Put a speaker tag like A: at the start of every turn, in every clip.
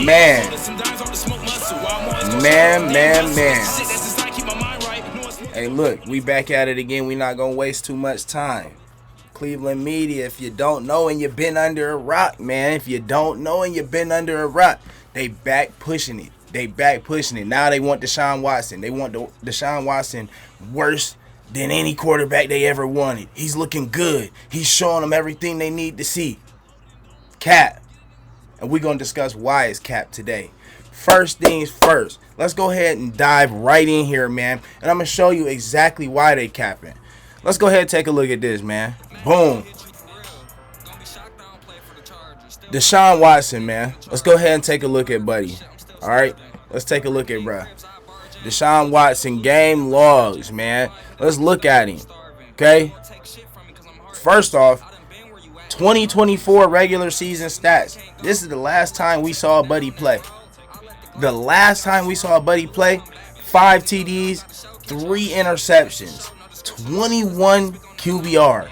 A: Man. Man. Hey, look, we back at it again. We not gonna waste too much time. Cleveland media, if you don't know and you've been under a rock, man. If you don't know and you've been under a rock, they back pushing it. Now they want Deshaun Watson. They want Deshaun Watson worse than any quarterback they ever wanted. He's looking good. He's showing them everything they need to see. Cap. And we're going to discuss why it's cap today. First things first. Let's go ahead and dive right in here, man. And I'm going to show you exactly why they capping. Let's go ahead and take a look at this, man. Boom. Deshaun Watson, man. Let's go ahead and take a look at Buddy. All right? Let's take a look at bruh. Deshaun Watson game logs, man. Let's look at him. Okay? First off, 2024 regular season stats. This is the last time we saw Buddy play. 5 TDs, 3 interceptions, 21 QBR.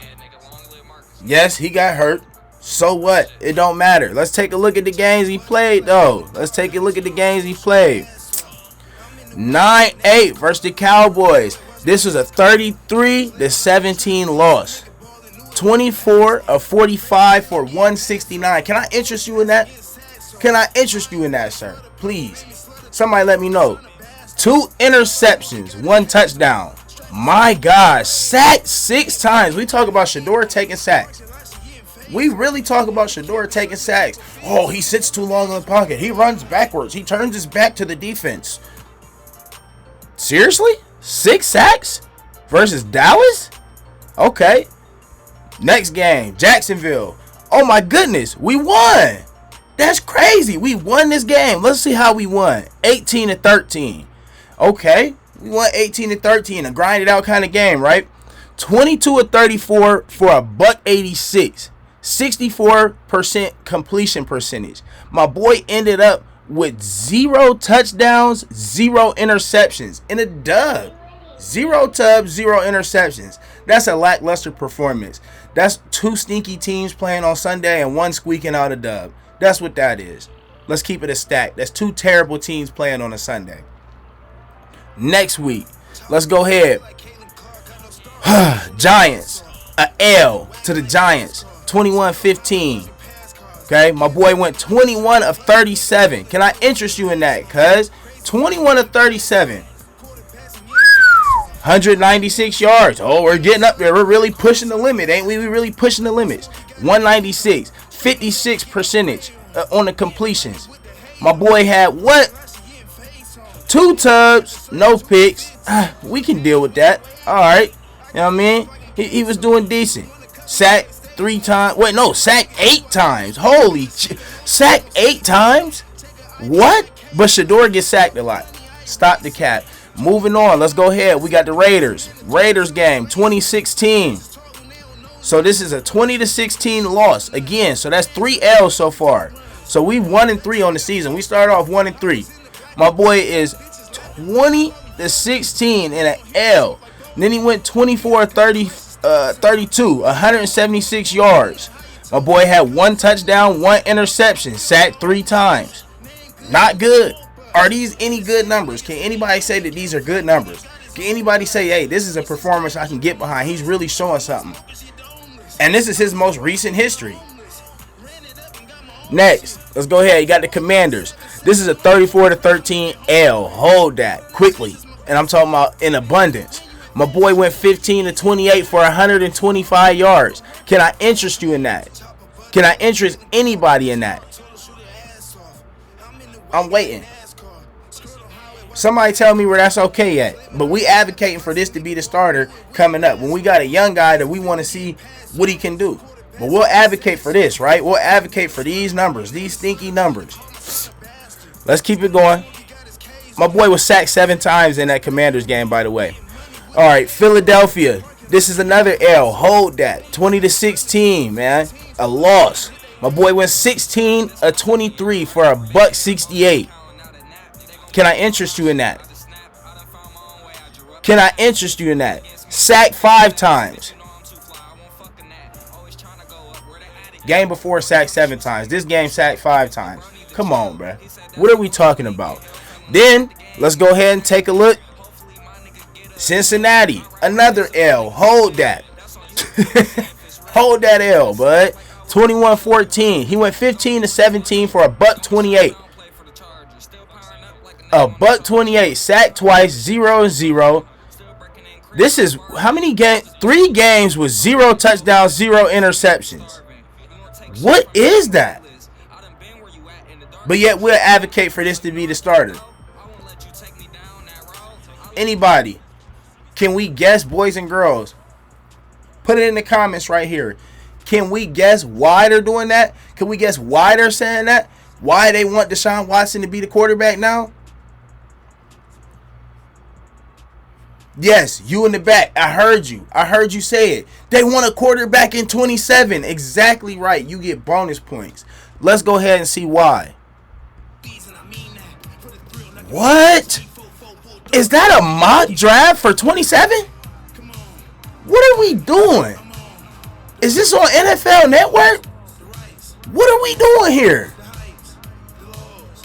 A: Yes, he got hurt. So what? It don't matter. Let's take a look at the games he played, though. 9-8 versus the Cowboys. This was a 33-17 loss. 24 of 45 for 169. Can I interest you in that? Sir? Please. Somebody let me know. 2 interceptions, 1 touchdown. My God. Sacked 6 times. We talk about Shador taking sacks. We really talk about Shador taking sacks. Oh, he sits too long in the pocket. He runs backwards. He turns his back to the defense. Seriously? 6 sacks versus Dallas? Okay. Next game, Jacksonville. Oh my goodness, we won. That's crazy. We won this game. Let's see how we won. 18-13. Okay, we won 18-13. A grinded out kind of game, right? 22 of 34 for a $186. 64% completion percentage. My boy ended up with 0 touchdowns, 0 interceptions in a dub. 0 tubs, 0 interceptions. That's a lackluster performance. That's 2 stinky teams playing on Sunday and 1 squeaking out a dub. That's what that is. Let's keep it a stack. That's 2 terrible teams playing on a Sunday. Next week, let's go ahead. Giants. A L to the Giants. 21-15. Okay, my boy went 21 of 37. Can I interest you in that? Cuz 21 of 37. 196 yards. Oh, we're getting up there. We're really pushing the limit, ain't we? We're really pushing the limits. 196. 56% on the completions. My boy had what? 2 tubs, no picks. We can deal with that. All right. You know what I mean? He was doing decent. Sack 3 times. Wait, no. Sack 8 times. Holy sack 8 times? What? But Shador gets sacked a lot. Stop the cap. Moving on. Let's go ahead. We got the Raiders. Raiders game 2016. So this is a 20-16 loss. Again, so that's 3 L's so far. So we 1-3 on the season. We started off 1-3. My boy is 20-16 in an L. And then he went 24-32, 176 yards. My boy had 1 touchdown, 1 interception, sacked 3 times. Not good. Are these any good numbers? Can anybody say that these are good numbers? Can anybody say, hey, this is a performance I can get behind? He's really showing something. And this is his most recent history. Next, let's go ahead. You got the Commanders. This is a 34-13 L. Hold that quickly. And I'm talking about in abundance. My boy went 15-28 for 125 yards. Can I interest you in that? Can I interest anybody in that? I'm waiting. Somebody tell me where that's okay at. But we advocating for this to be the starter coming up. When we got a young guy that we want to see what he can do. But we'll advocate for this, right? We'll advocate for these numbers, these stinky numbers. Let's keep it going. My boy was sacked 7 times in that Commanders game, by the way. All right, Philadelphia. This is another L. Hold that. 20-16, man. A loss. My boy went 16-23 for a $168. Can I interest you in that? Can I interest you in that? Sacked 5 times. Game before sacked 7 times. This game sacked 5 times. Come on, bruh. What are we talking about? Then, let's go ahead and take a look. Cincinnati, another L. Hold that. Hold that L, bud. 21-14. He went 15-17 for a $128. A $128. Sacked twice. 0-0. This is how many games? 3 games with 0 touchdowns, 0 interceptions. What is that? But yet we'll advocate for this to be the starter. Anybody? Can we guess, boys and girls? Put it in the comments right here. Can we guess why they're doing that? Can we guess why they're saying that? Why they want Deshaun Watson to be the quarterback now? Yes, you in the back. I heard you. I heard you say it. They want a quarterback in 27. Exactly right. You get bonus points. Let's go ahead and see why. What? Is that a mock draft for 27? What are we doing? Is this on NFL Network? What are we doing here?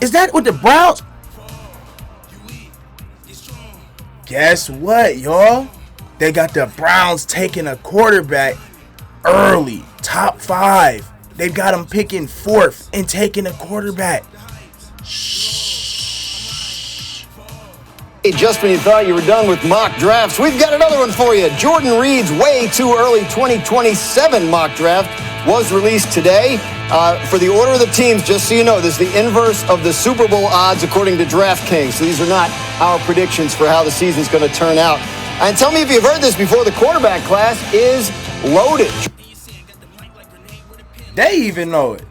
A: Is that with the Browns? Guess what, y'all? They got the Browns taking a quarterback early, top 5. They've got them picking 4th and taking a quarterback.
B: Just when you thought you were done with mock drafts, we've got another one for you. Jordan Reed's way too early 2027 mock draft was released today. For the order of the teams, just so you know, this is the inverse of the Super Bowl odds according to DraftKings. So these are not our predictions for how the season's going to turn out. And tell me if you've heard this before, the quarterback class is loaded.
A: They even know it.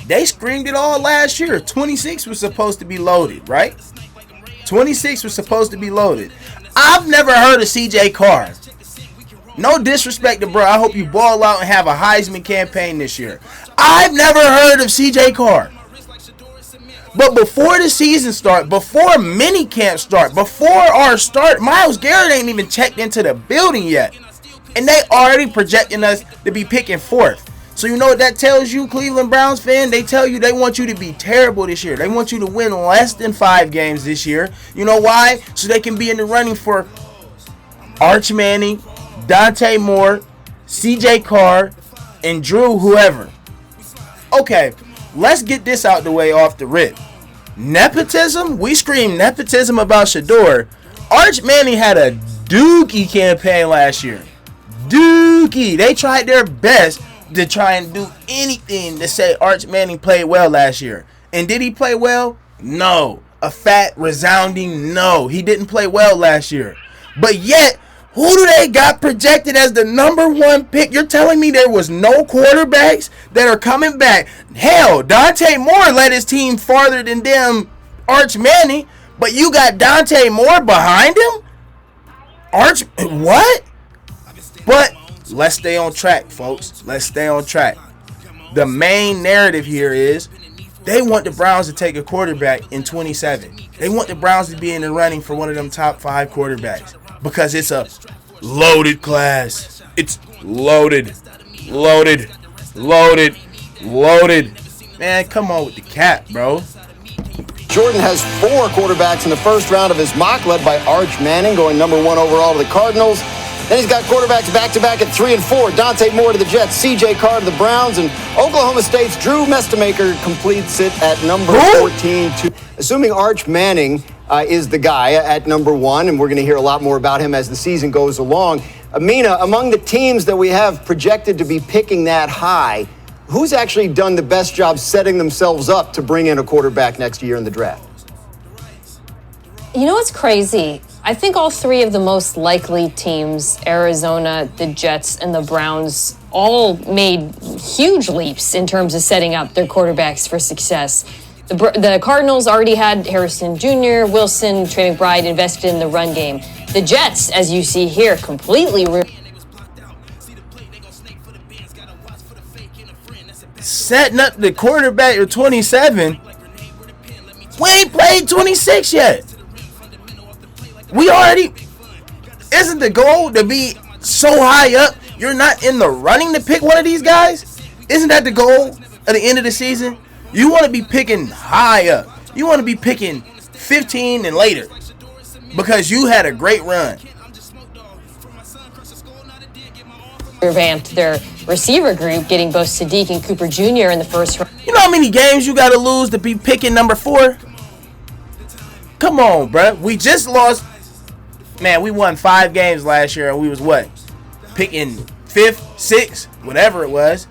A: They screamed it all last year. 26 was supposed to be loaded, right? 26 was supposed to be loaded. I've never heard of CJ Carr. No disrespect to bro. I hope you ball out and have a Heisman campaign this year. I've never heard of CJ Carr. But before the season start, before mini camp start, before our start, Myles Garrett ain't even checked into the building yet. And they already projecting us to be picking 4th. So you know what that tells you, Cleveland Browns fan? They tell you they want you to be terrible this year. They want you to win less than 5 games this year. You know why? So they can be in the running for Arch Manning, Dante Moore, CJ Carr, and Drew whoever. Okay, let's get this out the way off the rip. Nepotism? We scream nepotism about Shador. Arch Manning had a dookie campaign last year. Dookie. They tried their best to try and do anything to say Arch Manning played well last year. And did he play well? No. A fat, resounding no. He didn't play well last year. But yet, who do they got projected as the number 1 pick? You're telling me there was no quarterbacks that are coming back? Hell, Dante Moore led his team farther than them Arch Manning. But you got Dante Moore behind him? What? But let's stay on track, folks. Let's stay on track. The main narrative here is they want the Browns to take a quarterback in 27. They want the Browns to be in the running for one of them top 5 quarterbacks because it's a loaded class. It's loaded. Man, come on with the cap, bro.
B: Jordan has 4 quarterbacks in the first round of his mock, led by Arch Manning, going number 1 overall to the Cardinals. Then he's got quarterbacks back-to-back at 3 and 4. Dante Moore to the Jets, CJ Carr to the Browns, and Oklahoma State's Drew Mestemaker completes it at number 14. Assuming Arch Manning is the guy at number 1, and we're going to hear a lot more about him as the season goes along. Amina, among the teams that we have projected to be picking that high, who's actually done the best job setting themselves up to bring in a quarterback next year in the draft?
C: You know what's crazy? I think all 3 of the most likely teams, Arizona, the Jets, and the Browns, all made huge leaps in terms of setting up their quarterbacks for success. The Cardinals already had Harrison Jr., Wilson, Trey McBride invested in the run game. The Jets, as you see here, completely
A: setting up the quarterback at 27. We ain't played 26 yet. We already... Isn't the goal to be so high up you're not in the running to pick one of these guys? Isn't that the goal at the end of the season? You want to be picking high up. You want to be picking 15 and later because you had a great run.
C: Revamped their receiver group, getting both Sadiq and Cooper Jr. in the first round.
A: You know how many games you got to lose to be picking number 4? Come on, bruh. We just lost. Man, we won 5 games last year, and we was what? Picking 5th, 6th, whatever it was.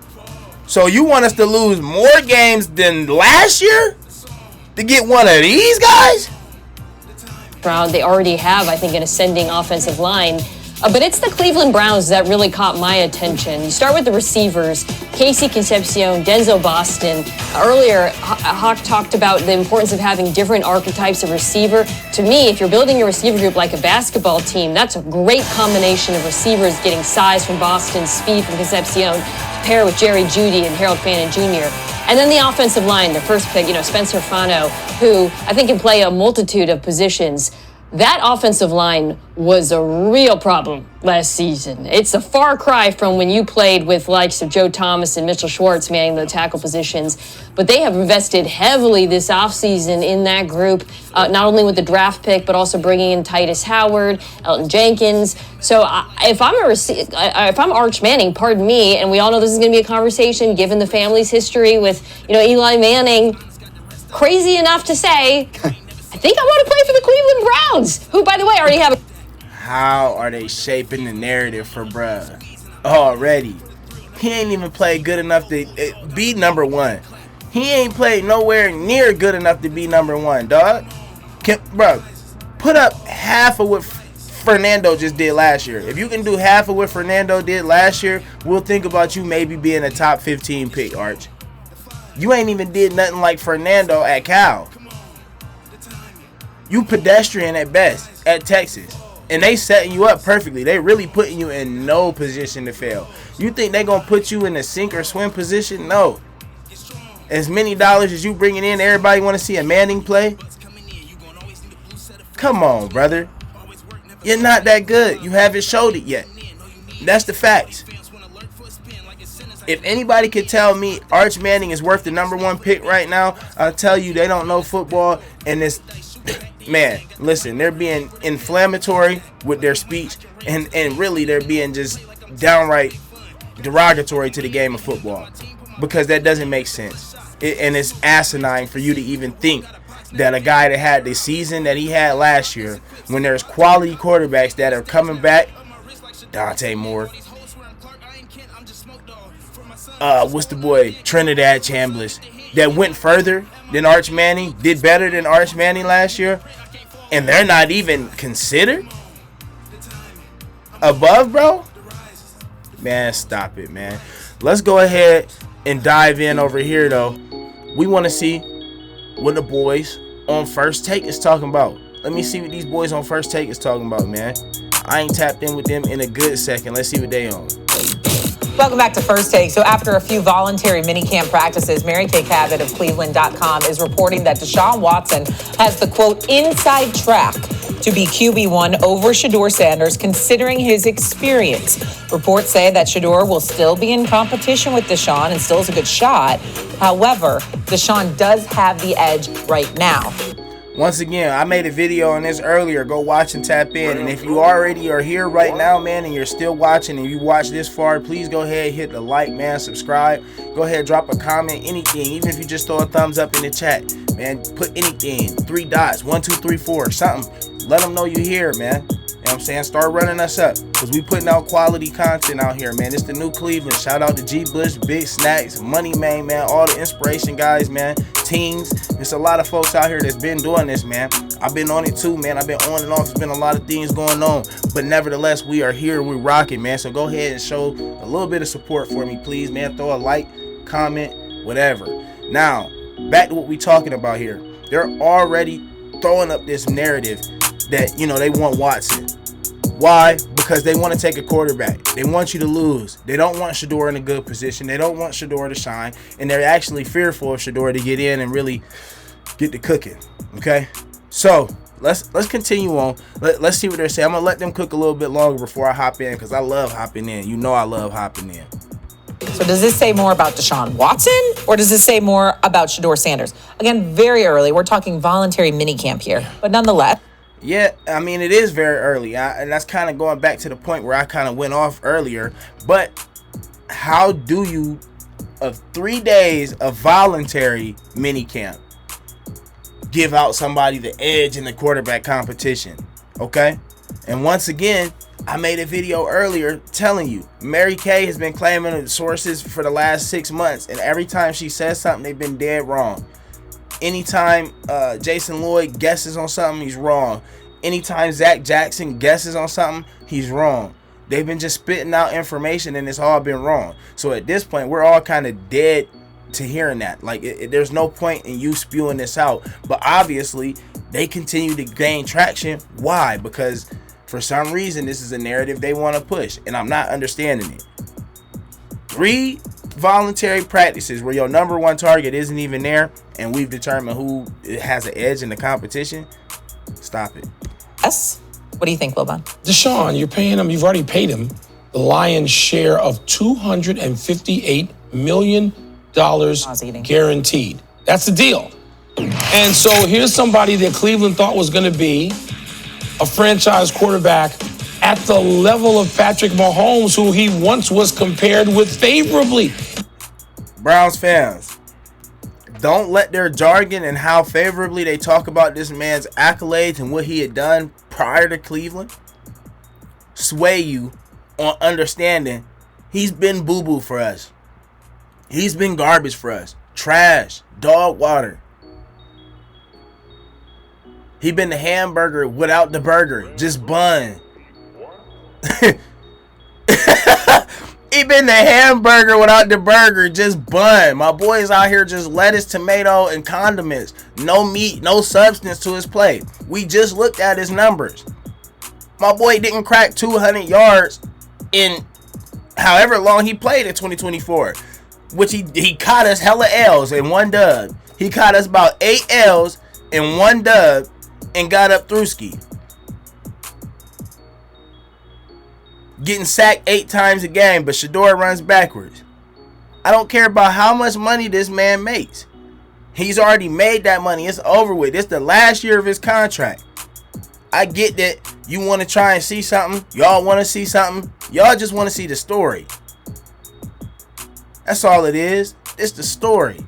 A: So you want us to lose more games than last year to get one of these guys?
C: They already have, I think, an ascending offensive line. But it's the Cleveland Browns that really caught my attention. You start with the receivers, Casey Concepcion, Denzel Boston. Earlier, Hawk talked about the importance of having different archetypes of receiver. To me, if you're building a receiver group like a basketball team, that's a great combination of receivers getting size from Boston, speed from Concepcion, pair with Jerry Jeudy and Harold Fannin Jr. And then the offensive line, their first pick, Spencer Fano, who I think can play a multitude of positions. That offensive line was a real problem last season. It's a far cry from when you played with likes of Joe Thomas and Mitchell Schwartz manning the tackle positions. But they have invested heavily this offseason in that group, not only with the draft pick, but also bringing in Titus Howard, Elton Jenkins. So if I'm Arch Manning, pardon me, and we all know this is going to be a conversation given the family's history with Eli Manning, crazy enough to say, I think I want to play for the Cleveland Browns, who, by the way, already have a...
A: How are they shaping the narrative for bruh already? He ain't even played good enough to be number 1. He ain't played nowhere near good enough to be number 1, dog. Bro, put up half of what Fernando just did last year. If you can do half of what Fernando did last year, we'll think about you maybe being a top 15 pick, Arch. You ain't even did nothing like Fernando at Cal. You pedestrian at best at Texas. And they setting you up perfectly. They really putting you in no position to fail. You think they going to put you in a sink or swim position? No. As many dollars as you bringing in, everybody want to see a Manning play? Come on, brother. You're not that good. You haven't showed it yet. That's the facts. If anybody could tell me Arch Manning is worth the number 1 pick right now, I'll tell you they don't know football. And this... Man, listen, they're being inflammatory with their speech, and really they're being just downright derogatory to the game of football, because that doesn't make sense. And it's asinine for you to even think that a guy that had the season that he had last year, when there's quality quarterbacks that are coming back, Dante Moore, what's the boy, Trinidad Chambliss, that went further than Arch Manning, did better than Arch Manning last year, and they're not even considered above, bro? Man, stop it, man. Let's go ahead and dive in over here, though. We want to see what the boys on First Take is talking about. Let me see what these boys on First Take is talking about, man. I ain't tapped in with them in a good second. Let's see what they on.
D: Welcome back to First Take. So after a few voluntary minicamp practices, Mary Kay Cabot of Cleveland.com is reporting that Deshaun Watson has the, quote, inside track to be QB1 over Shedeur Sanders, considering his experience. Reports say that Shedeur will still be in competition with Deshaun and still is a good shot. However, Deshaun does have the edge right now.
A: Once again, I made a video on this earlier. Go watch and tap in. And if you already are here right now, man, and you're still watching and you watch this far, please go ahead, hit the like, man, subscribe. Go ahead, drop a comment, anything. Even if you just throw a thumbs up in the chat, man, put anything. 3 dots, 1, 2, 3, 4, something. Let them know you're here, man. You know what I'm saying? Start running us up, because we putting out quality content out here, man. It's the new Cleveland. Shout out to G Bush, Big Snacks, Money Man, man, all the inspiration guys, man, teams. There's a lot of folks out here that's been doing this, man. I've been on it too, man. I've been on and off. There's been a lot of things going on, but nevertheless, we are here. We're rocking, man. So go ahead and show a little bit of support for me, please, man. Throw a like, comment, whatever. Now, back to what we talking about here. They're already throwing up this narrative that, you know, they want Watson. Why? Because they want to take a quarterback. They want you to lose. They don't want Shedeur in a good position. They don't want Shedeur to shine. And they're actually fearful of Shedeur to get in and really get the cooking. Okay? So, let's continue on. Let's see what they're saying. I'm going to let them cook a little bit longer before I hop in, because I love hopping in. You know I love hopping in.
D: So does this say more about Deshaun Watson or does this say more about Shedeur Sanders? Again, very early. We're talking voluntary minicamp here, but nonetheless.
A: Yeah, I mean, it is very early. And that's kind of going back to the point where I kind of went off earlier. But how do you, of 3 days of voluntary minicamp, give out somebody the edge in the quarterback competition? Okay? And once again, I made a video earlier telling you, Mary Kay has been claiming sources for the last 6 months, and every time she says something, they've been dead wrong. Anytime Jason Lloyd guesses on something, he's wrong. Anytime Zach Jackson guesses on something, he's wrong. They've been just spitting out information, and it's all been wrong. So at this point, we're all kind of dead to hearing that. Like, there's no point in you spewing this out. But obviously, they continue to gain traction. Why? Because for some reason, this is a narrative they want to push, and I'm not understanding it. 3 voluntary practices where your number one target isn't even there, and we've determined who has an edge in the competition. Stop it.
D: Yes. What do you think, Wilbon?
E: Deshaun, you've already paid him the lion's share of $258 million guaranteed. That's the deal. And so here's somebody that Cleveland thought was going to be a franchise quarterback at the level of Patrick Mahomes, who he once was compared with favorably.
A: Browns fans, don't let their jargon and how favorably they talk about this man's accolades and what he had done prior to Cleveland sway you on understanding he's been boo-boo for us. He's been garbage for us. Trash. Dog water. He been the hamburger without the burger. Just bun. He been the hamburger without the burger. Just bun. My boy's out here just lettuce, tomato, and condiments. No meat, no substance to his play. We just looked at his numbers. My boy didn't crack 200 yards in however long he played in 2024. Which he caught us hella L's in 1 dub. He caught us about 8 L's in 1 dub and got up through ski. Getting sacked 8 times a game, but Shedeur runs backwards. I don't care about how much money this man makes. He's already made that money. It's over with. It's the last year of his contract. I get that you want to try and see something. Y'all want to see something. Y'all just want to see the story. That's all it is. It's the story.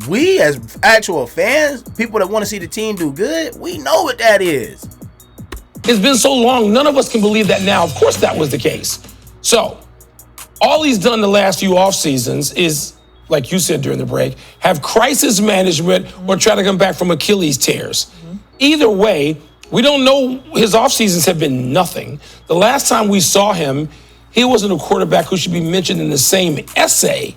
A: We as actual fans, people that want to see the team do good, we know what that is.
E: It's been so long, none of us can believe that now. Of course that was the case. So, all he's done the last few off seasons is, like you said during the break, have crisis management or try to come back from Achilles tears. Either way, we don't know. His off seasons have been nothing. The last time we saw him, he wasn't a quarterback who should be mentioned in the same essay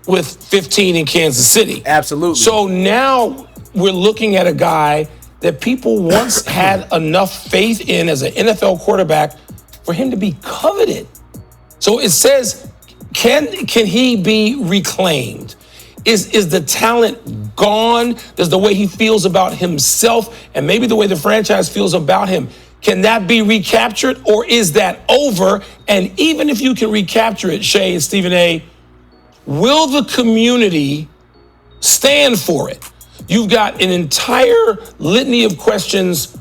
E: with 15 in Kansas City.
A: Absolutely.
E: So now we're looking at a guy that people once had enough faith in as an NFL quarterback for him to be coveted. So it says, can he be reclaimed? Is the talent gone? Does the way he feels about himself and maybe the way the franchise feels about him, can that be recaptured, or is that over? And even if you can recapture it, Shay and Stephen A., will the community stand for it? You've got an entire litany of questions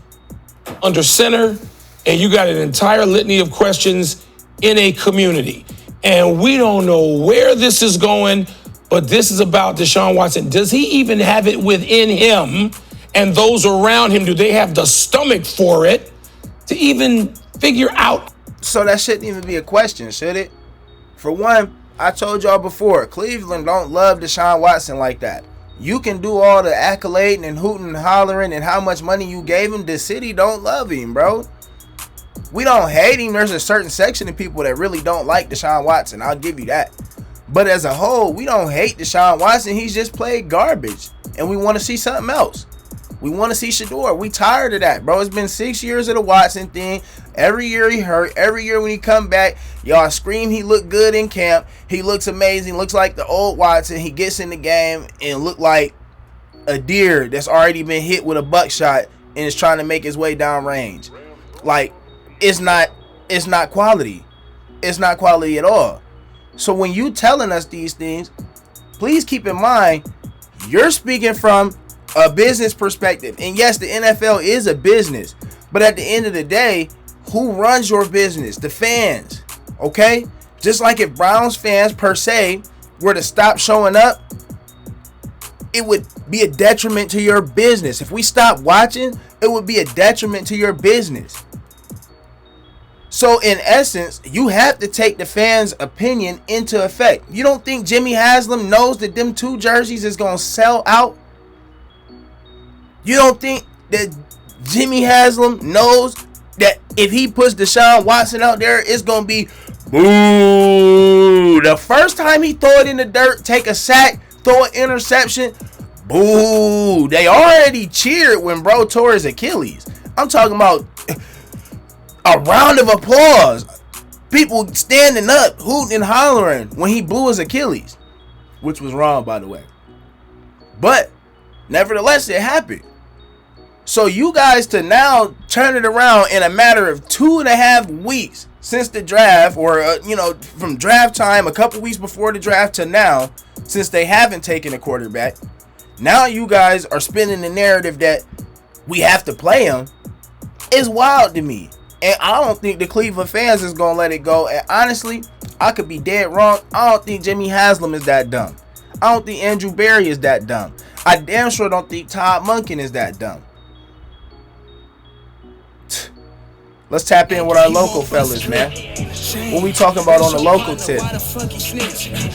E: under center, and you got an entire litany of questions in a community. And we don't know where this is going, but this is about Deshaun Watson. Does he even have it within him and those around him? Do they have the stomach for it to even figure out?
A: So that shouldn't even be a question, should it? For one, I told y'all before, Cleveland don't love Deshaun Watson like that. You can do all the accolading and hooting and hollering and how much money you gave him. The city don't love him, bro. We don't hate him. There's a certain section of people that really don't like Deshaun Watson. I'll give you that. But as a whole, we don't hate Deshaun Watson. He's just played garbage. And we want to see something else. We want to see Shedeur. We tired of that, bro. It's been 6 years of the Watson thing. Every year he hurt. Every year when he come back, y'all scream he look good in camp. He looks amazing. Looks like the old Watson. He gets in the game and look like a deer that's already been hit with a buckshot and is trying to make his way down range. Like, it's not quality. It's not quality at all. So when you telling us these things, please keep in mind, you're speaking from a business perspective. And yes, the NFL is a business. But at the end of the day, who runs your business? The fans. Okay? Just like if Browns fans per se were to stop showing up, it would be a detriment to your business. If we stop watching, it would be a detriment to your business. So in essence, you have to take the fans' opinion into effect. You don't think Jimmy Haslam knows that them 2 jerseys is going to sell out? You don't think that Jimmy Haslam knows that if he puts Deshaun Watson out there, it's going to be boo? The first time he throw it in the dirt, take a sack, throw an interception, boo. They already cheered when bro tore his Achilles. I'm talking about a round of applause. People standing up, hooting and hollering when he blew his Achilles. Which was wrong, by the way. But, nevertheless, it happened. So you guys to now turn it around in a matter of 2.5 weeks since the draft, or, from draft time, a couple weeks before the draft to now, since they haven't taken a quarterback. Now you guys are spinning the narrative that we have to play him. It's wild to me. And I don't think the Cleveland fans is going to let it go. And honestly, I could be dead wrong. I don't think Jimmy Haslam is that dumb. I don't think Andrew Berry is that dumb. I damn sure don't think Todd Monken is that dumb. Let's tap in with our local fellas, man. What we talking about on the local tip?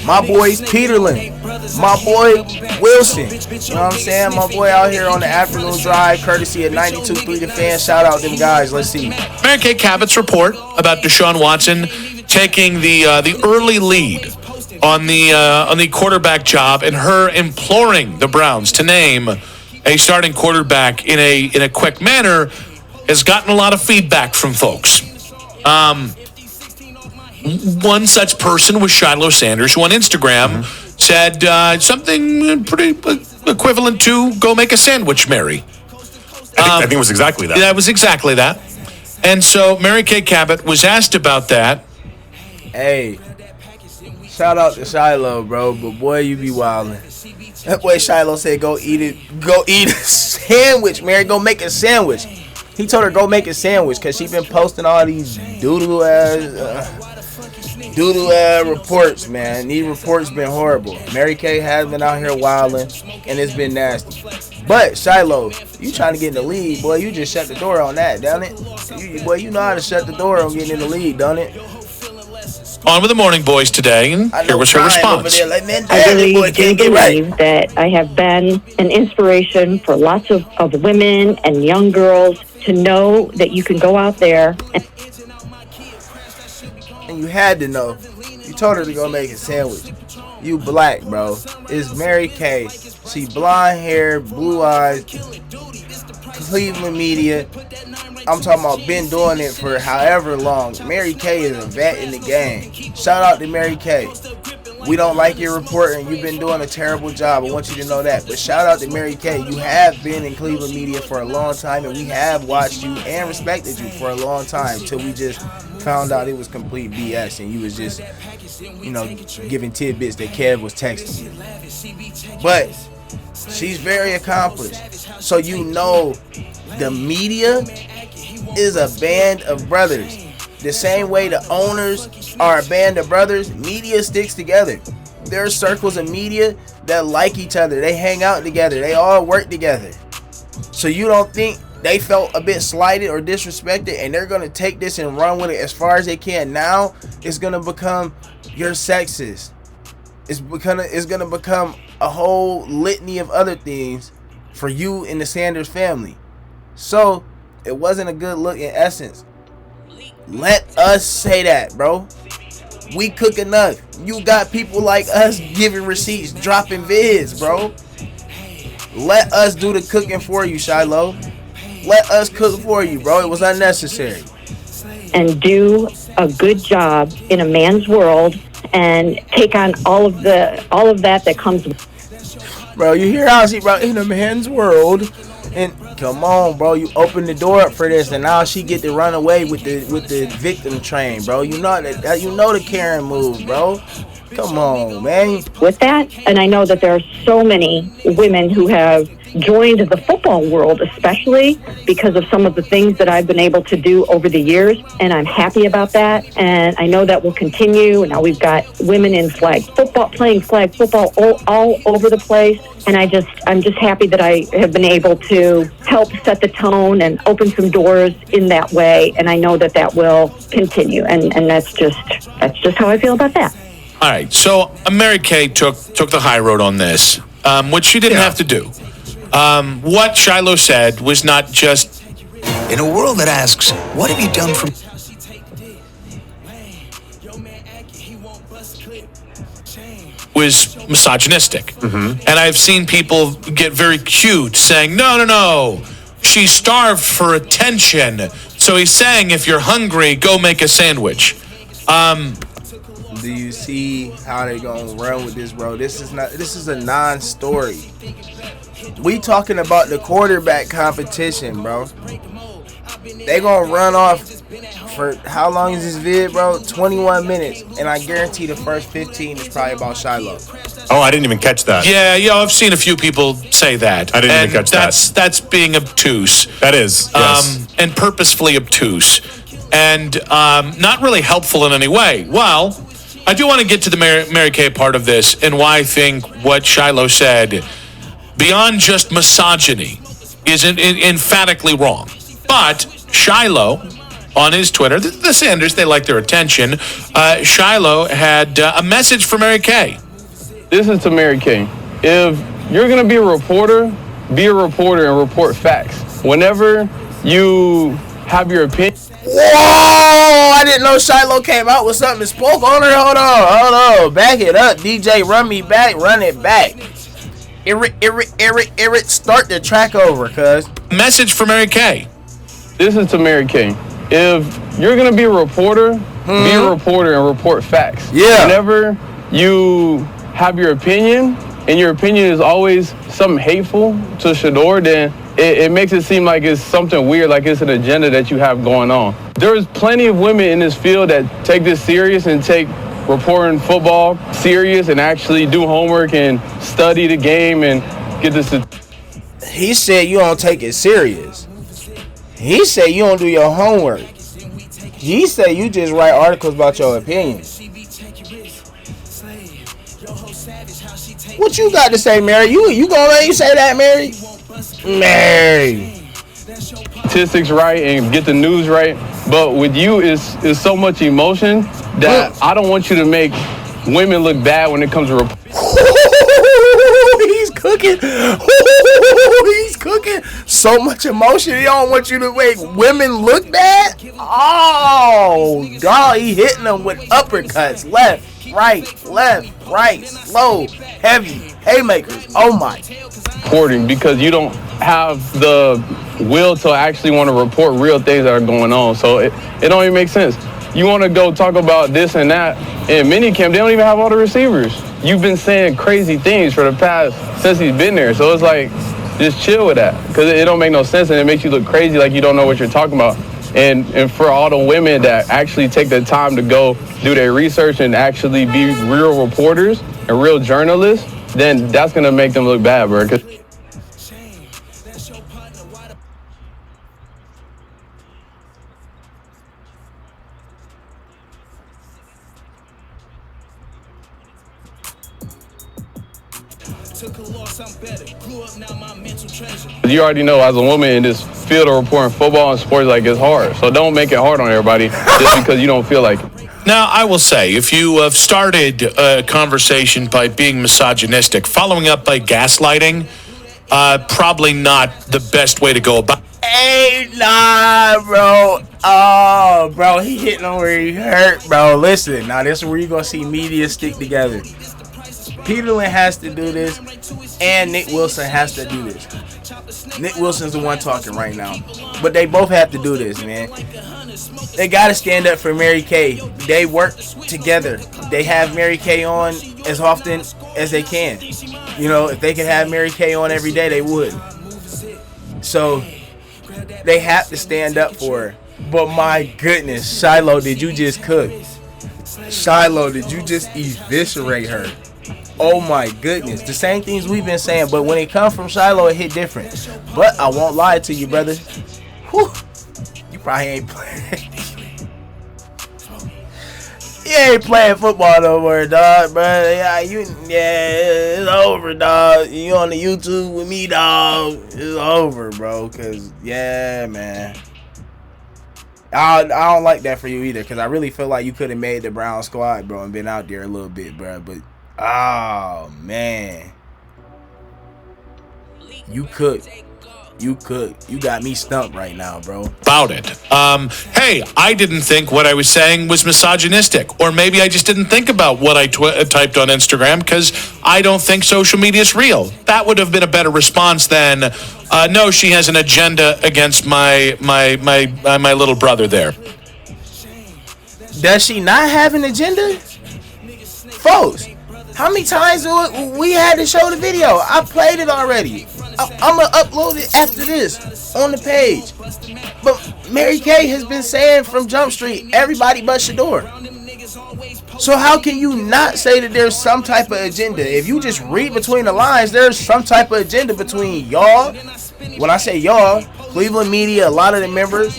A: My boy Peterlin. My boy Wilson. You know what I'm saying? My boy out here on the afternoon drive, courtesy of 92.3 The Fan. Shout out them guys. Let's see.
F: Mary Kay Cabot's report about Deshaun Watson taking the early lead on the quarterback job, and her imploring the Browns to name a starting quarterback in a quick manner has gotten a lot of feedback from folks. One such person was Shilo Sanders, who on Instagram said something pretty equivalent to "Go make a sandwich, Mary."
G: I think it was exactly that.
F: That was exactly that. And so Mary Kay Cabot was asked about that.
A: Hey, shout out to Shilo, bro, but boy, you be wildin'. That boy Shilo said, "Go eat a sandwich, Mary. Go make a sandwich." He told her go make a sandwich because she been posting all these doodle ass reports, man. These reports been horrible. Mary Kay has been out here wilding, and it's been nasty. But Shilo, you trying to get in the league, boy? You just shut the door on that, don't it? You know how to shut the door on getting in the league, don't it?
F: On with the morning boys today, and here was her response.
A: Like, man,
H: I really do believe that I have been an inspiration for lots of women and young girls to know that you can go out there
A: and you had to know. You told her to go make a sandwich. You black, bro. It's Mary Kay. She blonde hair, blue eyes, Cleveland media. I'm talking about been doing it for however long. Mary Kay is a vet in the game. Shout out to Mary Kay. We don't like your reporting. You've been doing a terrible job. I want you to know that. But shout out to Mary Kay. You have been in Cleveland media for a long time, and we have watched you and respected you for a long time till we just found out it was complete BS and you was just, giving tidbits that Kev was texting you. But she's very accomplished. So the media is a band of brothers. The same way the owners are a band of brothers, media sticks together. There are circles of media that like each other. They hang out together. They all work together. So you don't think they felt a bit slighted or disrespected and they're going to take this and run with it as far as they can? Now it's going to become you're sexist. It's going to become a whole litany of other things for you and the Sanders family. So it wasn't a good look in essence. Let us say that, bro. We cook enough. You got people like us giving receipts, dropping vids, bro. Let us do the cooking for you, Shilo. Let us cook for you, bro. It was unnecessary.
H: and do a good job in a man's world and take on all of that comes with.
A: Bro, you hear how she brought in a man's world, and Come on, bro. You open the door up for this, and now she get to run away with the victim train, bro. You know that the Karen move, bro. Come on, man.
H: With that, and I know that there are so many women who have joined the football world, especially because of some of the things that I've been able to do over the years, and I'm happy about that, and I know that will continue. Now we've got women in flag football, playing flag football all over the place, and I'm just happy that I have been able to help set the tone and open some doors in that way, and I know that will continue, and that's just how I feel about that.
F: All right, so Mary Kay took the high road on this, which she didn't have to do. What Shilo said was not just...
I: In a world that asks, what have you done for...
F: was misogynistic. Mm-hmm. And I've seen people get very cute saying, no, she starved for attention. So he's saying if you're hungry, go make a sandwich.
A: Do you see how they gonna run with this, bro? This is a non-story. We talking about the quarterback competition, bro. They gonna run off for how long is this vid, bro? 21 minutes, and I guarantee the first 15 is probably about Shilo.
G: Oh, I didn't even catch that.
F: Yeah, I've seen a few people say that.
G: I didn't even catch that.
F: That's being obtuse.
G: That is, yes.
F: And purposefully obtuse, and not really helpful in any way. Well, I do want to get to the Mary Kay part of this and why I think what Shilo said, beyond just misogyny, is emphatically wrong. But Shilo, on his Twitter, the Sanders, they like their attention. Shilo had a message for Mary Kay.
J: This is to Mary Kay. If you're going to be a reporter and report facts. Whenever you have your opinion...
A: Whoa! I didn't know Shilo came out with something and spoke on her. Hold on. Back it up. DJ, run me back. Run it back. Eric, start the track over, cuz.
F: Message for Mary Kay.
J: This is to Mary Kay. If you're going to be a reporter, be a reporter and report facts.
A: Yeah.
J: Whenever you have your opinion, and your opinion is always something hateful to Shador, then it makes it seem like it's something weird, like it's an agenda that you have going on. There's plenty of women in this field that take this serious and take reporting football serious and actually do homework and study the game and get this.
A: He said you don't take it serious. He said you don't do your homework. He said you just write articles about your opinions. What you got to say, Mary? You gonna let you say that, Mary? Mary.
J: Statistics right and get the news right, but with you is so much emotion that I don't want you to make women look bad when it comes to reporting.
A: He's cooking. He's cooking. So much emotion. He don't want you to make women look bad. Oh, God, he hitting them with uppercuts. Left, right, slow, heavy, haymakers. Oh my.
J: Reporting because you don't have the will to actually want to report real things that are going on. So it don't even make sense. You want to go talk about this and that in minicamp, they don't even have all the receivers. You've been saying crazy things for the past since he's been there. So it's like, just chill with that because it don't make no sense and it makes you look crazy like you don't know what you're talking about. And for all the women that actually take the time to go do their research and actually be real reporters and real journalists, then that's going to make them look bad, bro. You already know as a woman in this field of reporting football and sports, like, it's hard. So don't make it hard on everybody just because you don't feel like it.
F: Now, I will say, if you have started a conversation by being misogynistic, following up by gaslighting, probably not the best way to go about it.
A: Hey, nah, bro. Oh, bro, he hitting on where he hurt, bro. Listen, now this is where you're going to see media stick together. Peterlin has to do this, and Nick Wilson has to do this. Nick Wilson's the one talking right now. But they both have to do this, man. They got to stand up for Mary Kay. They work together. They have Mary Kay on as often as they can. You know, if they could have Mary Kay on every day, they would. So they have to stand up for her. But my goodness, Shilo, did you just cook? Shilo, did you just eviscerate her? Oh my goodness. The same things we've been saying, but when it comes from Shilo, it hit different. But I won't lie to you, brother. Whew. You probably ain't playing. You ain't playing football no more, dog, bro. It's over, dog. You on the YouTube with me, dog. It's over, bro. Cause man. I don't like that for you either, because I really feel like you could have made the Brown squad, bro, and been out there a little bit, bro. But, oh, man. You could. You got me stumped right now, bro.
F: About it. Hey, I didn't think what I was saying was misogynistic. Or maybe I just didn't think about what I typed on Instagram because I don't think social media is real. That would have been a better response than, no, she has an agenda against my little brother there.
A: Does she not have an agenda? Folks, how many times we had to show the video? I played it already. I'm going to upload it after this on the page. But Mary Kay has been saying from Jump Street, everybody but Shador. So how can you not say that there's some type of agenda? If you just read between the lines, there's some type of agenda between y'all. When I say y'all, Cleveland media, a lot of the members,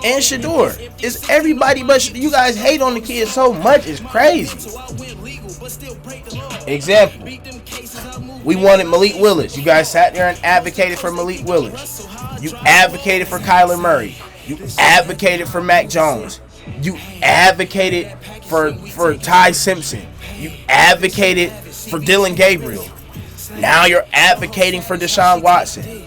A: and Shador. It's everybody but Shador. You guys hate on the kids so much, it's crazy. Example. We wanted Malik Willis. You guys sat there and advocated for Malik Willis. You advocated for Kyler Murray. You advocated for Mac Jones. You advocated for Ty Simpson. You advocated for Dylan Gabriel. Now you're advocating for Deshaun Watson.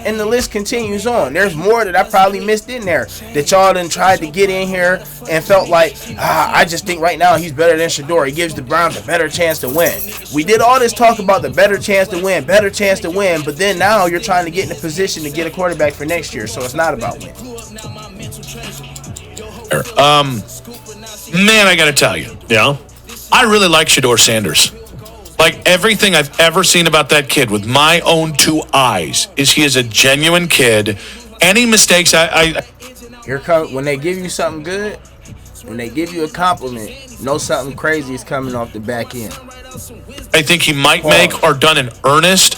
A: And the list continues on. There's more that I probably missed in there that y'all done tried to get in here and felt like, I just think right now he's better than Shador. He gives the Browns a better chance to win. We did all this talk about the better chance to win, but then now you're trying to get in a position to get a quarterback for next year, so it's not about winning.
F: Man, I gotta tell you.
G: Yeah?
F: I really like Shador Sanders. Like, everything I've ever seen about that kid with my own two eyes is he is a genuine kid. Any mistakes,
A: Here come when they give you something good, when they give you a compliment, know something crazy is coming off the back end.
F: I think he might make or done in earnest.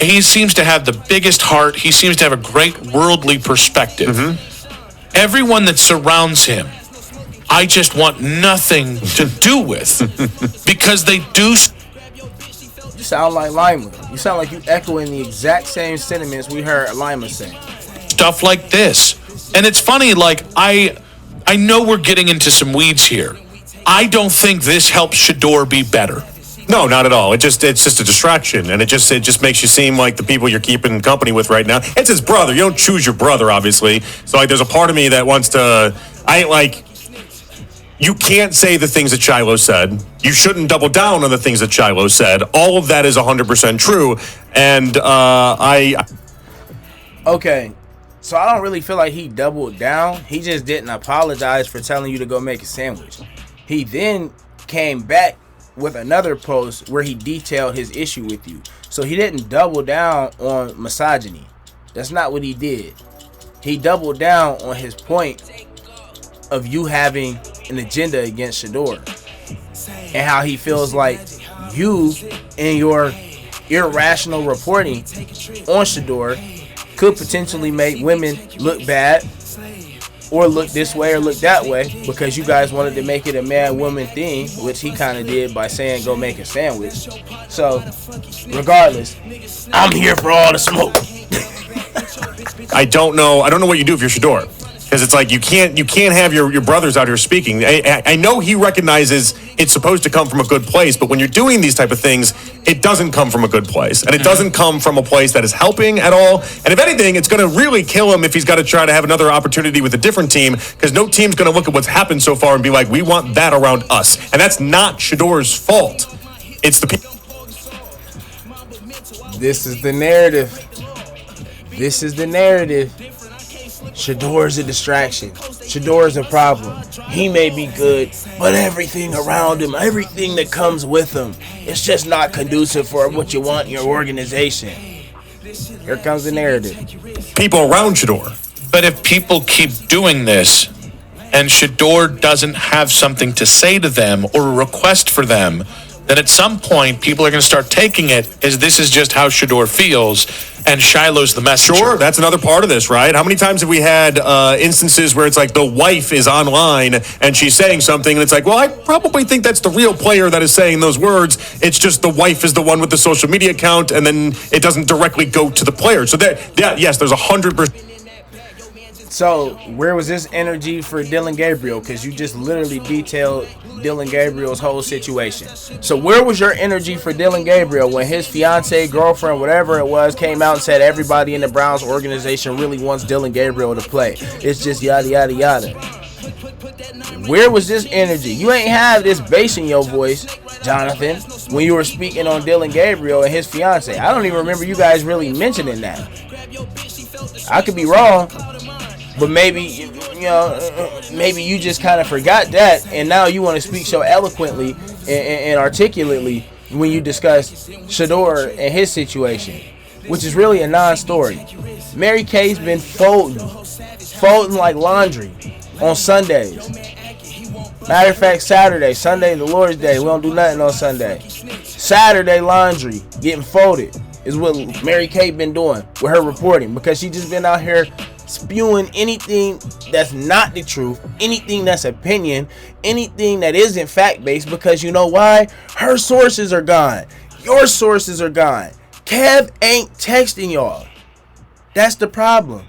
F: He seems to have the biggest heart. He seems to have a great worldly perspective. Mm-hmm. Everyone that surrounds him, I just want nothing to do with because they do.
A: You sound like Lima. You sound like you echoing the exact same sentiments we heard Lima say.
F: Stuff like this. And it's funny, like, I know we're getting into some weeds here. I don't think this helps Shador be better.
G: No, not at all. It's just a distraction, and it just makes you seem like the people you're keeping company with right now. It's his brother. You don't choose your brother, obviously. So like, there's a part of me that wants to. You can't say the things that Shilo said. You shouldn't double down on the things that Shilo said. All of that is 100% true, and
A: Okay, so I don't really feel like he doubled down. He just didn't apologize for telling you to go make a sandwich. He then came back with another post where he detailed his issue with you. So he didn't double down on misogyny. That's not what he did. He doubled down on his point of you having an agenda against Shador and how he feels like you and your irrational reporting on Shador could potentially make women look bad or look this way or look that way because you guys wanted to make it a man-woman thing, which he kind of did by saying go make a sandwich. So regardless, I'm here for all the smoke.
G: I don't know what you do if you're Shador. Because it's like you can't have your brothers out here speaking. I know he recognizes it's supposed to come from a good place, but when you're doing these type of things, it doesn't come from a good place. And it doesn't come from a place that is helping at all. And if anything, it's going to really kill him if he's got to try to have another opportunity with a different team, because no team's going to look at what's happened so far and be like, we want that around us. And that's not Shador's fault. It's the people.
A: This is the narrative. This is the narrative. Shador's a distraction. Shador's a problem. He may be good, but everything around him, everything that comes with him, it's just not conducive for what you want in your organization. Here comes the narrative.
G: People around Shador.
F: But if people keep doing this and Shador doesn't have something to say to them or a request for them, then at some point people are going to start taking it as this is just how Shador feels and Shiloh's the messenger.
G: Sure, that's another part of this, right? How many times have we had instances where it's like the wife is online and she's saying something and it's like, well, I probably think that's the real player that is saying those words. It's just the wife is the one with the social media account and then it doesn't directly go to the player. So yes, there's 100%.
A: So, where was this energy for Dylan Gabriel? Because you just literally detailed Dylan Gabriel's whole situation. So, where was your energy for Dylan Gabriel when his fiance, girlfriend, whatever it was, came out and said everybody in the Browns organization really wants Dylan Gabriel to play? It's just yada, yada, yada. Where was this energy? You ain't have this bass in your voice, Jonathan, when you were speaking on Dylan Gabriel and his fiance. I don't even remember you guys really mentioning that. I could be wrong. But maybe, maybe you just kind of forgot that, and now you want to speak so eloquently and articulately when you discuss Shador and his situation, which is really a non-story. Mary Kay's been folding like laundry on Sundays. Matter of fact, Sunday, the Lord's Day, we don't do nothing on Sunday. Saturday laundry, getting folded, is what Mary Kay been doing with her reporting, because she just been out here spewing anything that's not the truth, anything that's opinion, anything that isn't fact-based, because you know why? Her sources are gone. Your sources are gone. Kev ain't texting y'all. That's the problem.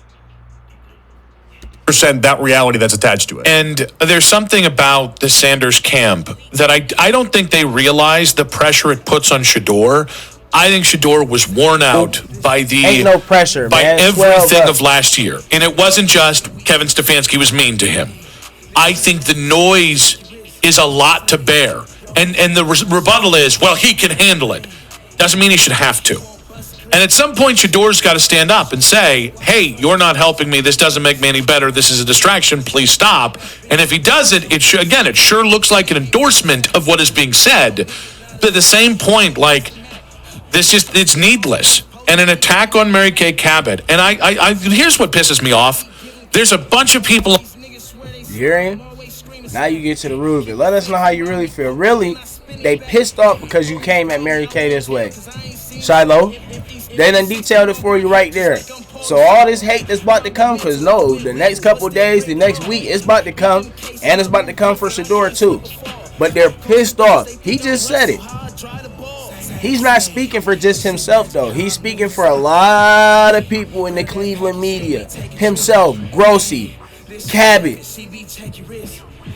G: That reality that's attached to it.
F: And there's something about the Sanders camp that I don't think they realize the pressure it puts on Shador. I think Shador was worn out by
A: ain't no pressure,
F: by
A: man.
F: everything of last year. And it wasn't just Kevin Stefanski was mean to him. I think the noise is a lot to bear. And the rebuttal is, well, he can handle it. Doesn't mean he should have to. And at some point, Shador's got to stand up and say, hey, you're not helping me. This doesn't make me any better. This is a distraction. Please stop. And if he does it, it sure looks like an endorsement of what is being said. But at the same point, like, it's needless. And an attack on Mary Kay Cabot. And I here's what pisses me off. There's a bunch of people.
A: You hearing? Now you get to the root of it. Let us know how you really feel. Really, they pissed off because you came at Mary Kay this way. Shilo, they done detailed it for you right there. So all this hate that's about to come, because the next couple days, the next week, it's about to come. And it's about to come for Shador too. But they're pissed off. He just said it. He's not speaking for just himself, though. He's speaking for a lot of people in the Cleveland media. Himself, Grossi, Cabot,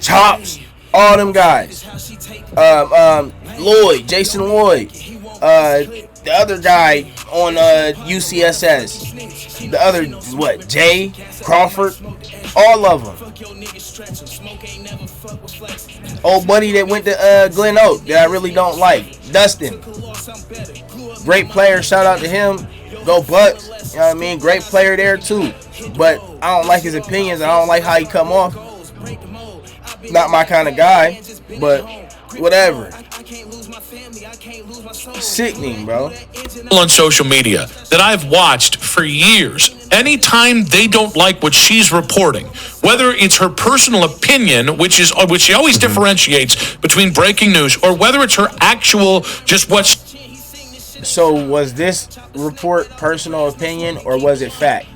A: Chops, all them guys. Lloyd, Jason Lloyd, the other guy on UCSS, the other, Jay Crawford, all of them. Old buddy that went to Glen Oak that I really don't like, Dustin. Great player, shout out to him. Go Bucks, you know what I mean? Great player there too. But I don't like his opinions. I don't like how he come off. Not my kind of guy, but whatever. Sickening, bro.
F: On social media that I've watched for years, anytime they don't like what she's reporting, whether it's her personal opinion, which she always differentiates between breaking news, or whether it's her actual just what's.
A: So was this report personal opinion or was it fact?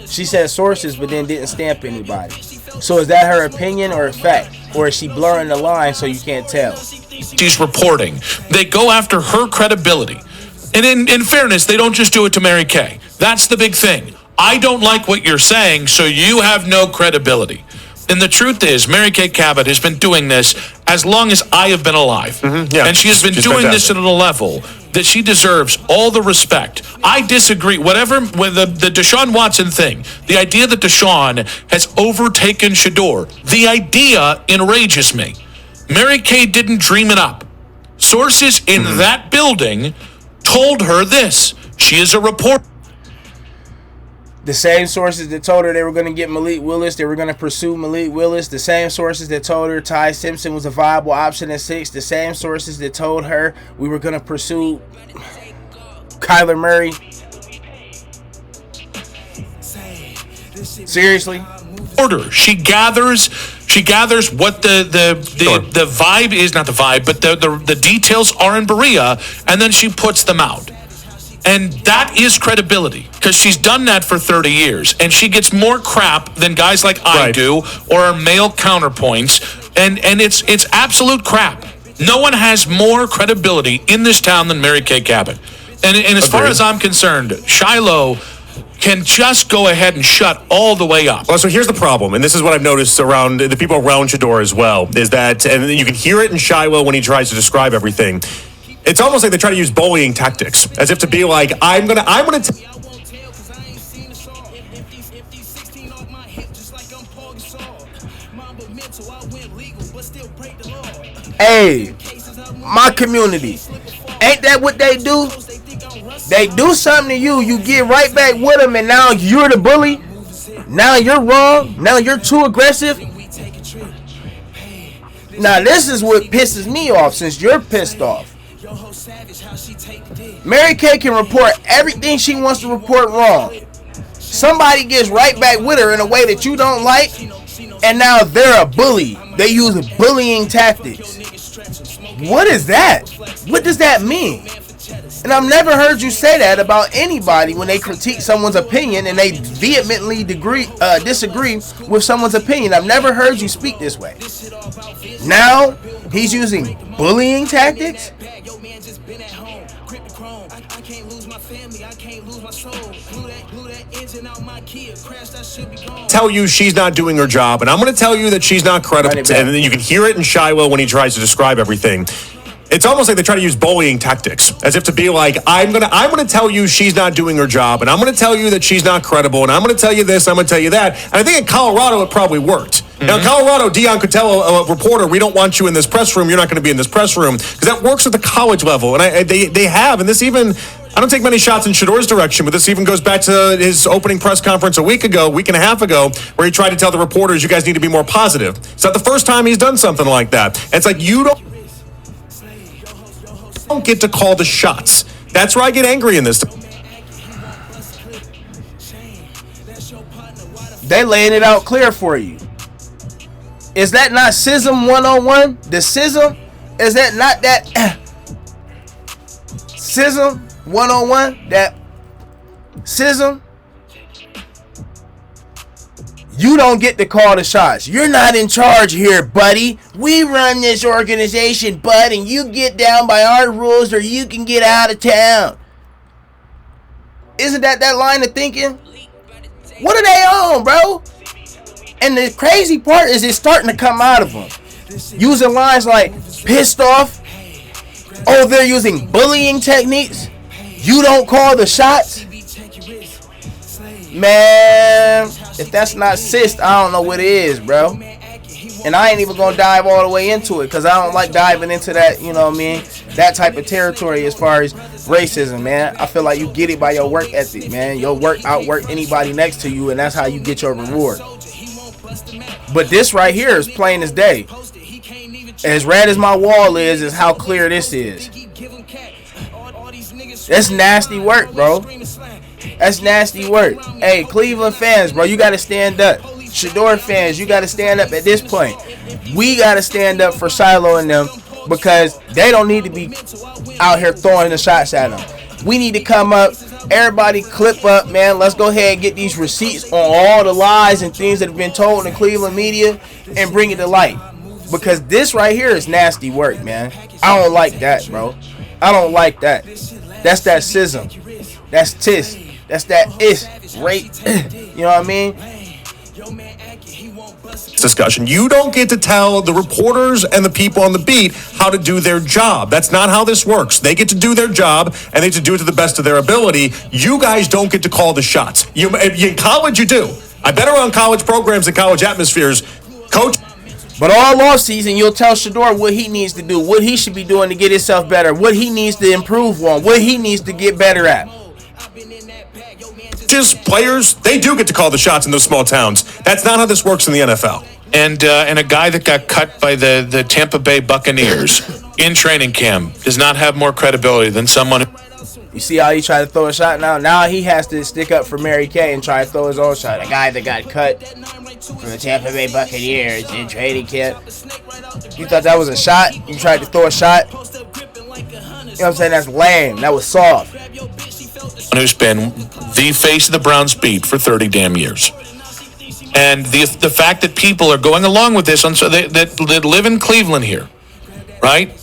A: She said sources but then didn't stamp anybody. So is that her opinion or a fact? Or is she blurring the line so you can't tell?
F: She's reporting. They go after her credibility. And in fairness, they don't just do it to Mary Kay. That's the big thing. I don't like what you're saying, so you have no credibility. And the truth is, Mary Kay Cabot has been doing this as long as I have been alive. Yeah, and she has been doing this at a level that she deserves all the respect. I disagree. Whatever with the Deshaun Watson thing, the idea that Deshaun has overtaken Shador, the idea enrages me. Mary Kay didn't dream it up. Sources in that building told her this. She is a reporter.
A: The same sources that told her they were going to get Malik Willis, they were going to pursue Malik Willis. The same sources that told her Ty Simpson was a viable option at 6. The same sources that told her we were going to pursue Kyler Murray. Seriously?
F: Order. She gathers what the vibe is, not the vibe, but the details are in Berea, and then she puts them out. And that is credibility, because she's done that for 30 years, and she gets more crap than guys like I do or our male counterpoints, and it's absolute crap. No one has more credibility in this town than Mary Kay Cabot. And as far as I'm concerned, Shilo can just go ahead and shut all the way up.
G: Well, so here's the problem, and this is what I've noticed around the people around Shador as well, is that, and you can hear it in Shilo when he tries to describe everything. It's almost like they try to use bullying tactics, as if to be like, I'm gonna.
A: Hey, my community, ain't that what they do? They do something to you, you get right back with them, and now you're the bully. Now you're wrong. Now you're too aggressive. Now this is what pisses me off, since you're pissed off. Mary Kay can report everything she wants to report wrong. Somebody gets right back with her in a way that you don't like, and now they're a bully. They use bullying tactics. What is that? What does that mean? And I've never heard you say that about anybody when they critique someone's opinion and they vehemently disagree with someone's opinion. I've never heard you speak this way. Now, he's using bullying tactics?
G: Tell you she's not doing her job, and I'm going to tell you that she's not credible. And then you can hear it in Shilo when he tries to describe everything. It's almost like they try to use bullying tactics, as if to be like, I'm gonna tell you she's not doing her job, and I'm gonna tell you that she's not credible, and I'm gonna tell you this, I'm gonna tell you that. And I think in Colorado it probably worked. Now in Colorado, Dion could tell a reporter, we don't want you in this press room, you're not gonna be in this press room, because that works at the college level, and they have, and this even, I don't take many shots in Shador's direction, but this even goes back to his opening press conference a week and a half ago, where he tried to tell the reporters, you guys need to be more positive. It's not the first time he's done something like that. And it's like, you don't get to call the shots. That's where I get angry in this.
A: They laying it out clear for you. Is that not SISM 101? The SISM? Is that not that SISM 101? That SISM? You don't get to call the shots. You're not in charge here, buddy. We run this organization, bud, and you get down by our rules or you can get out of town. Isn't that line of thinking? What are they on, bro? And the crazy part is it's starting to come out of them. Using lines like pissed off. Oh, they're using bullying techniques. You don't call the shots. Man, if that's not cis, I don't know what it is, bro. And I ain't even gonna dive all the way into it, because I don't like diving into that, you know what I mean, that type of territory as far as racism, man. I feel like you get it by your work ethic, man. Your work outwork anybody next to you, and that's how you get your reward. But this right here is plain as day. As red as my wall is how clear this is. That's nasty work, bro. That's nasty work. Hey, Cleveland fans, bro, you got to stand up. Shador fans, you got to stand up at this point. We got to stand up for Shilo and them, because they don't need to be out here throwing the shots at them. We need to come up. Everybody clip up, man. Let's go ahead and get these receipts on all the lies and things that have been told in the Cleveland media and bring it to light. Because this right here is nasty work, man. I don't like that, bro. I don't like that. That's that schism. That's tis. That's that is rape. You know what I mean?
G: Discussion. You don't get to tell the reporters and the people on the beat how to do their job. That's not how this works. They get to do their job, and they get to do it to the best of their ability. You guys don't get to call the shots. In college, you do. I've been around college programs and college atmospheres. Coach.
A: But all off season, you'll tell Shador what he needs to do, what he should be doing to get himself better, what he needs to improve on, what he needs to get better at.
G: Just players, they do get to call the shots in those small towns. That's not how this works in the NFL.
F: And a guy that got cut by the Tampa Bay Buccaneers in training camp does not have more credibility than someone who...
A: You see how he tried to throw a shot now? Now he has to stick up for Mary Kay and try to throw his own shot. A guy that got cut from the Tampa Bay Buccaneers in training camp. You thought that was a shot? You tried to throw a shot? You know what I'm saying? That's lame. That was soft.
F: Who's been the face of the Browns beat for 30 damn years. And the fact that people are going along with this, that live in Cleveland here, right?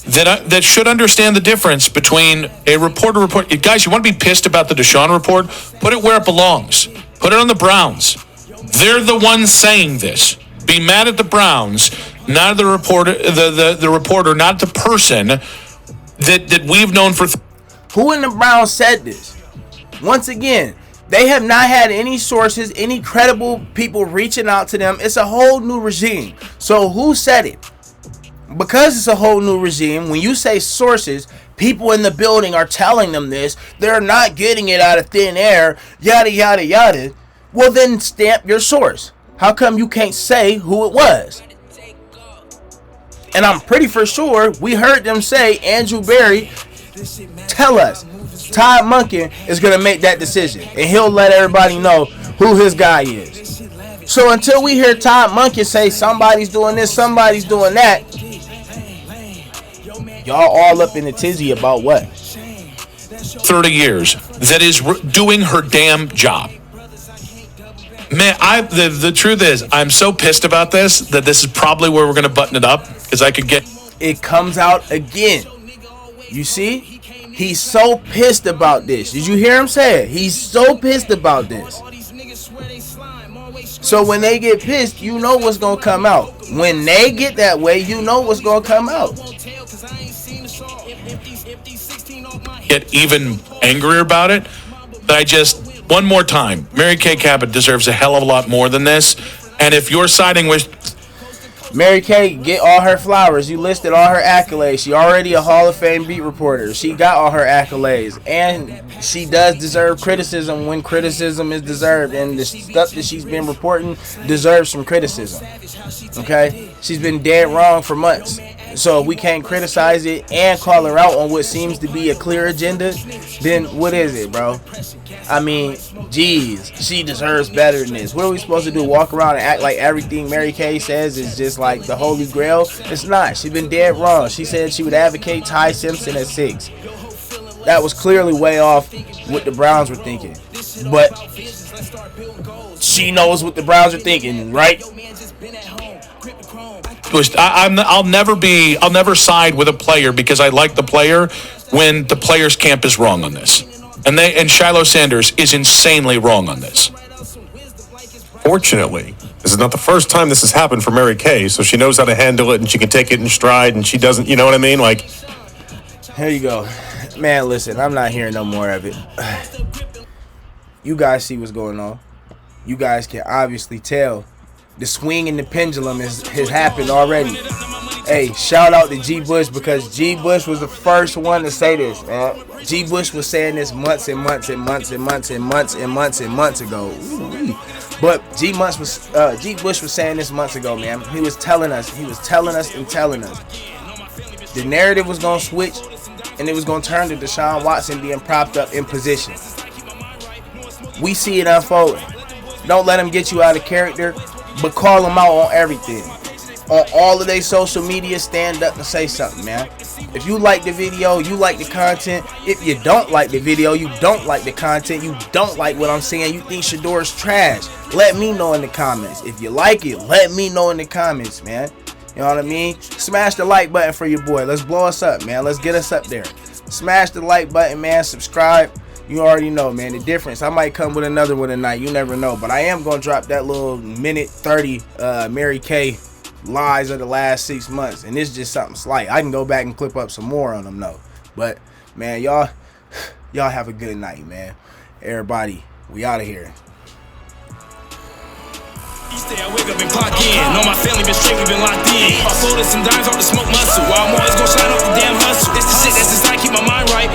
F: That should understand the difference between a reporter report. Guys, you want to be pissed about the Deshaun report? Put it where it belongs. Put it on the Browns. They're the ones saying this. Be mad at the Browns, not the reporter. The reporter, not the person that we've known for.
A: Who in the Browns said this? Once again, they have not had any sources, any credible people reaching out to them. It's a whole new regime. So who said it? Because it's a whole new regime, when you say sources, people in the building are telling them this. They're not getting it out of thin air, yada, yada, yada. Well, then stamp your source. How come you can't say who it was? And I'm pretty for sure we heard them say, Andrew Berry, tell us. Todd Monken is going to make that decision. And he'll let everybody know who his guy is. So until we hear Todd Monken say somebody's doing this, somebody's doing that, y'all all up in the tizzy about what?
F: 30 years that is doing her damn job. Man, the truth is, I'm so pissed about this that this is probably where we're going to button it up because I could get...
A: It comes out again. You see? He's so pissed about this. Did you hear him say it? He's so pissed about this. So when they get pissed, you know what's going to come out. When they get that way, you know what's going to come out.
F: Get even angrier about it. But one more time, Mary Kay Cabot deserves a hell of a lot more than this. And if you're siding with...
A: Mary Kay, get all her flowers. You listed all her accolades. She already a Hall of Fame beat reporter. She got all her accolades. And she does deserve criticism when criticism is deserved. And the stuff that she's been reporting deserves some criticism. Okay? She's been dead wrong for months. So if we can't criticize it and call her out on what seems to be a clear agenda, then what is it, bro? I mean, geez, she deserves better than this. What are we supposed to do? Walk around and act like everything Mary Kay says is just like the Holy Grail? It's not. She's been dead wrong. She said she would advocate Ty Simpson at 6. That was clearly way off what the Browns were thinking. But she knows what the Browns are thinking, right?
F: I'll never side with a player because I like the player when the player's camp is wrong on this. And Shilo Sanders is insanely wrong on this.
G: Fortunately, this is not the first time this has happened for Mary Kay, so she knows how to handle it and she can take it in stride and she doesn't, you know what I mean? Like,
A: here you go. Man, listen, I'm not hearing no more of it. You guys see what's going on. You guys can obviously tell the swing in the pendulum has happened already. Hey, shout out to G. Bush because G. Bush was the first one to say this, man. G. Bush was saying this months and months and months and months and months and months and months ago. But G. Bush was saying this months ago, man. He was telling us. The narrative was going to switch and it was going to turn to Deshaun Watson being propped up in position. We see it unfolding. Don't let him get you out of character, but call him out on everything. On all of their social media, stand up and say something, man. If you like the video, you like the content. If you don't like the video, you don't like the content, you don't like what I'm saying, you think Shador's trash, let me know in the comments. If you like it, let me know in the comments, man. You know what I mean? Smash the like button for your boy. Let's blow us up, man. Let's get us up there. Smash the like button, man. Subscribe. You already know, man, the difference. I might come with another one tonight. You never know. But I am going to drop that little minute 30 Mary Kay lies of the last 6 months. And it's just something slight. I can go back and clip up some more on them, though. But, man, y'all have a good night, man. Everybody, we out of here.
K: Each day I wake up and clock in. Know my family been straight, we been locked in. I folded some dimes off the smoke muscle. While I'm always gonna shine off the damn hustle. It's the shit that's just like keep my mind right.